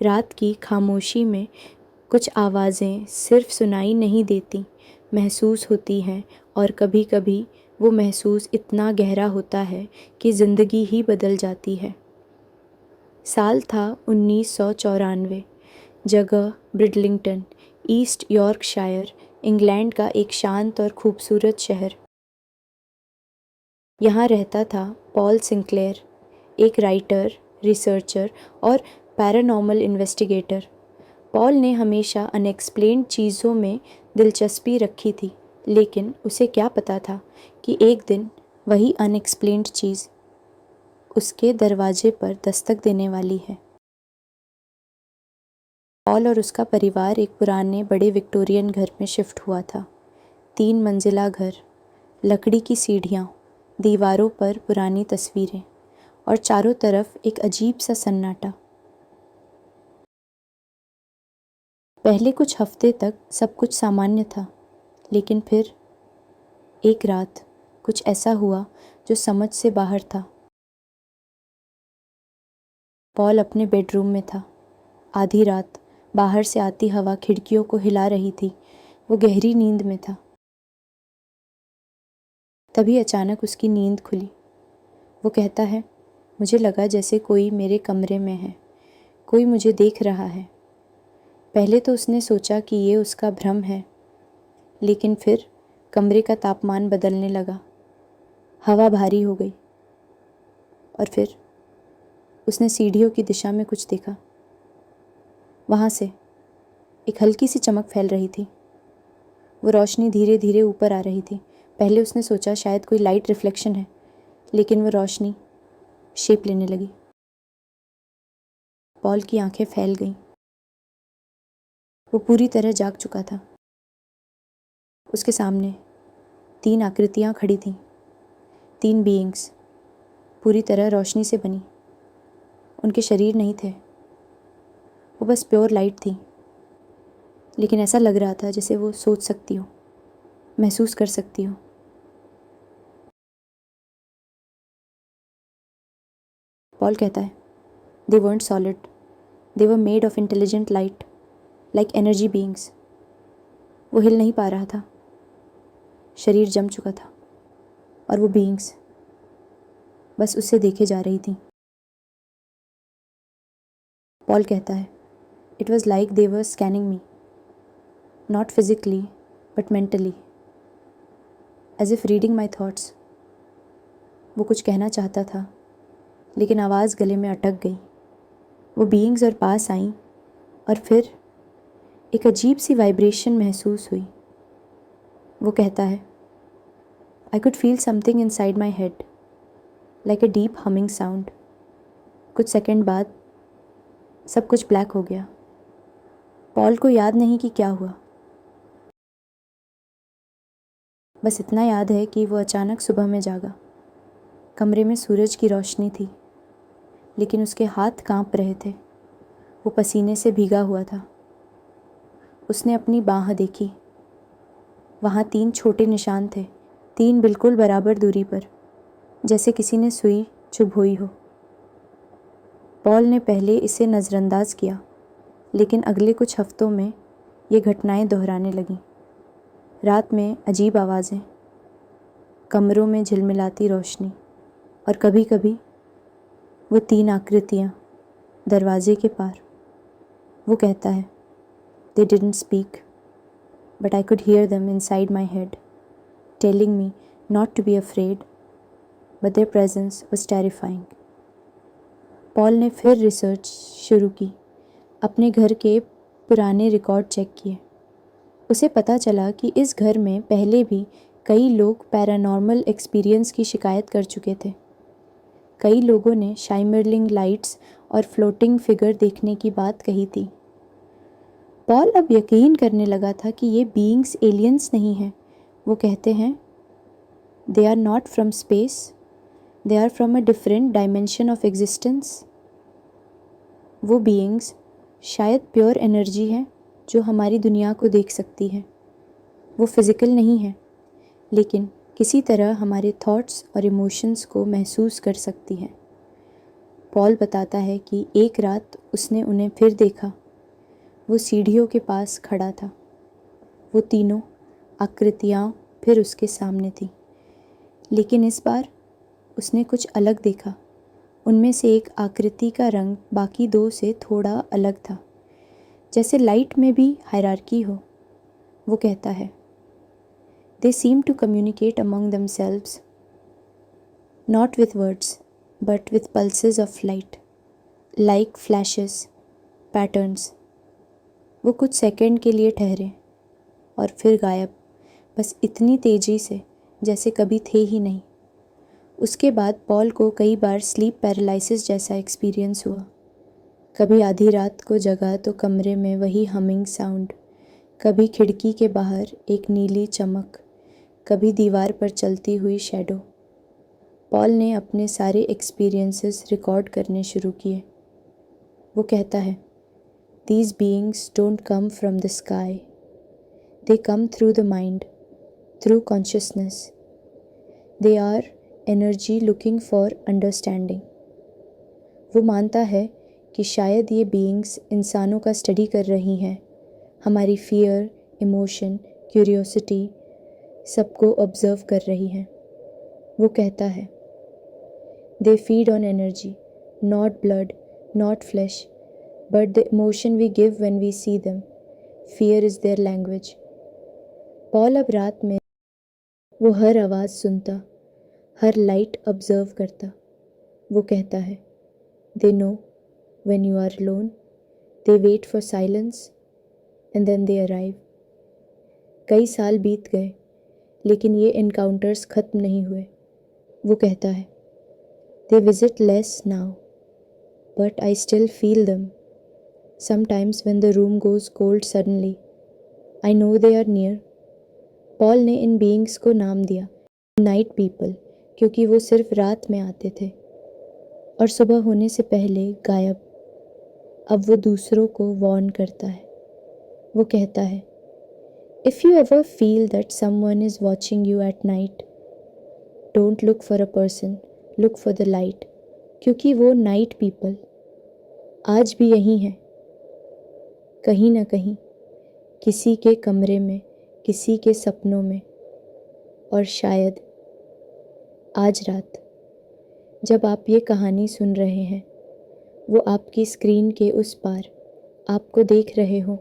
रात की खामोशी में कुछ आवाज़ें सिर्फ सुनाई नहीं देती, महसूस होती हैं, और कभी कभी वो महसूस इतना गहरा होता है कि ज़िंदगी ही बदल जाती है। साल था 1994। जगह ब्रिडलिंगटन, ईस्ट यॉर्कशायर, इंग्लैंड का एक शांत और खूबसूरत शहर। यहाँ रहता था पॉल सिंक्लेयर, एक राइटर, रिसर्चर और पैरानॉर्मल इन्वेस्टिगेटर। पॉल ने हमेशा अनएक्सप्लेन्ड चीज़ों में दिलचस्पी रखी थी, लेकिन उसे क्या पता था कि एक दिन वही अनएक्सप्लेन्ड चीज़ उसके दरवाजे पर दस्तक देने वाली है। पॉल और उसका परिवार एक पुराने बड़े विक्टोरियन घर में शिफ्ट हुआ था। 3 मंजिला घर, लकड़ी की सीढ़ियाँ, दीवारों पर पुरानी तस्वीरें और चारों तरफ एक अजीब सा सन्नाटा। पहले कुछ हफ्ते तक सब कुछ सामान्य था, लेकिन फिर एक रात कुछ ऐसा हुआ जो समझ से बाहर था। पॉल अपने बेडरूम में था। आधी रात, बाहर से आती हवा खिड़कियों को हिला रही थी। वो गहरी नींद में था। तभी अचानक उसकी नींद खुली। वो कहता है, मुझे लगा जैसे कोई मेरे कमरे में है, कोई मुझे देख रहा है। पहले तो उसने सोचा कि ये उसका भ्रम है, लेकिन फिर कमरे का तापमान बदलने लगा, हवा भारी हो गई, और फिर उसने सीढ़ियों की दिशा में कुछ देखा। वहाँ से एक हल्की सी चमक फैल रही थी। वो रोशनी धीरे धीरे ऊपर आ रही थी। पहले उसने सोचा शायद कोई लाइट रिफ्लेक्शन है, लेकिन वो रोशनी शेप लेने लगी। पॉल की आंखें फैल गईं। वो पूरी तरह जाग चुका था। उसके सामने 3 आकृतियाँ खड़ी थीं, 3 बीइंग्स, पूरी तरह रोशनी से बनी। उनके शरीर नहीं थे, वो बस प्योर लाइट थी, लेकिन ऐसा लग रहा था जैसे वो सोच सकती हो, महसूस कर सकती हो। पॉल कहता है, दे weren't solid, they were made of intelligent light, like energy beings. वो हिल नहीं पा रहा था, शरीर जम चुका था, और वो बीइंग्स बस उससे देखे जा रही थी। पॉल कहता है, it was like they were scanning me, not physically but mentally, as if reading my thoughts. वो कुछ कहना चाहता था, लेकिन आवाज़ गले में अटक गई। वो बीइंग्स और पास आईं, और फिर एक अजीब सी वाइब्रेशन महसूस हुई। वो कहता है, I could feel something in side my head, like a deep humming sound. कुछ सेकंड बाद सब कुछ ब्लैक हो गया। पॉल को याद नहीं कि क्या हुआ। बस इतना याद है कि वो अचानक सुबह में जागा। कमरे में सूरज की रोशनी थी, लेकिन उसके हाथ कांप रहे थे। वो पसीने से भीगा हुआ था। उसने अपनी बाँह देखी। वहाँ 3 छोटे निशान थे, 3 बिल्कुल बराबर दूरी पर, जैसे किसी ने सुई चुभोई हो। पॉल ने पहले इसे नज़रअंदाज किया, लेकिन अगले कुछ हफ्तों में ये घटनाएं दोहराने लगीं। रात में अजीब आवाज़ें, कमरों में झिलमिलाती रोशनी, और कभी कभी वो 3 आकृतियाँ दरवाजे के पार। वो कहता है, they didn't speak, but I could hear them inside my head, telling me not to be afraid, but their presence was terrifying. Paul ने फिर रिसर्च शुरू की, अपने घर के पुराने रिकॉर्ड चेक किए। उसे पता चला कि इस घर में पहले भी कई लोग पैरानॉर्मल एक्सपीरियंस की शिकायत कर चुके थे। कई लोगों ने शाइमरलिंग लाइट्स और फ्लोटिंग फिगर देखने की बात कही थी। पॉल अब यकीन करने लगा था कि ये बीइंग्स एलियंस नहीं हैं। वो कहते हैं, they are not from space, they are from a different dimension of existence. वो बीइंग्स शायद प्योर एनर्जी है जो हमारी दुनिया को देख सकती है। वो फिज़िकल नहीं है, लेकिन किसी तरह हमारे थॉट्स और इमोशंस को महसूस कर सकती है। पॉल बताता है कि एक रात उसने उन्हें फिर देखा। वो सीढ़ियों के पास खड़ा था। वो तीनों आकृतियाँ फिर उसके सामने थीं, लेकिन इस बार उसने कुछ अलग देखा। उनमें से एक आकृति का रंग बाकी दो से थोड़ा अलग था, जैसे लाइट में भी हायरार्की हो। वो कहता है, They seem to communicate among themselves, not with words, but with pulses of light, like flashes, patterns. वो कुछ सेकंड के लिए ठहरे और फिर गायब, बस इतनी तेजी से जैसे कभी थे ही नहीं। उसके बाद पॉल को कई बार स्लीप पैरालिसिस जैसा एक्सपीरियंस हुआ। कभी आधी रात को जगा तो कमरे में वही हमिंग साउंड, कभी खिड़की के बाहर एक नीली चमक, कभी दीवार पर चलती हुई शैडो। पॉल ने अपने सारे एक्सपीरियंसेस रिकॉर्ड करने शुरू किए। वो कहता है, These beings don't come from the sky. They come through the mind, through consciousness. They are energy looking for understanding. वो मानता है कि शायद ये बीइंग्स इंसानों का स्टडी कर रही हैं, हमारी फियर, इमोशन, क्यूरियोसिटी सबको ऑब्जर्व कर रही हैं। वो कहता है, They feed on energy, not blood, not flesh, but the emotion we give when we see them. Fear is their language. Paul अब रात में वो हर आवाज़ सुनता, हर लाइट ऑब्जर्व करता। वो कहता है, They know when you are alone, they wait for silence and then they arrive. कई साल बीत गए, लेकिन ये एनकाउंटर्स ख़त्म नहीं हुए। वो कहता है, They visit less now, but I still feel them. Sometimes when the room goes cold suddenly, I know they are near. Paul ने इन बीइंग्स को नाम दिया नाइट पीपल, क्योंकि वो सिर्फ रात में आते थे और सुबह होने से पहले गायब। अब वो दूसरों को वार्न करता है। वो कहता है, If you ever feel that someone is watching you at night, don't look for a person, look for the light. क्योंकि वो नाइट पीपल आज भी यहीं हैं, कहीं ना कहीं, किसी के कमरे में, किसी के सपनों में, और शायद आज रात जब आप ये कहानी सुन रहे हैं, वो आपकी स्क्रीन के उस पार आपको देख रहे हो।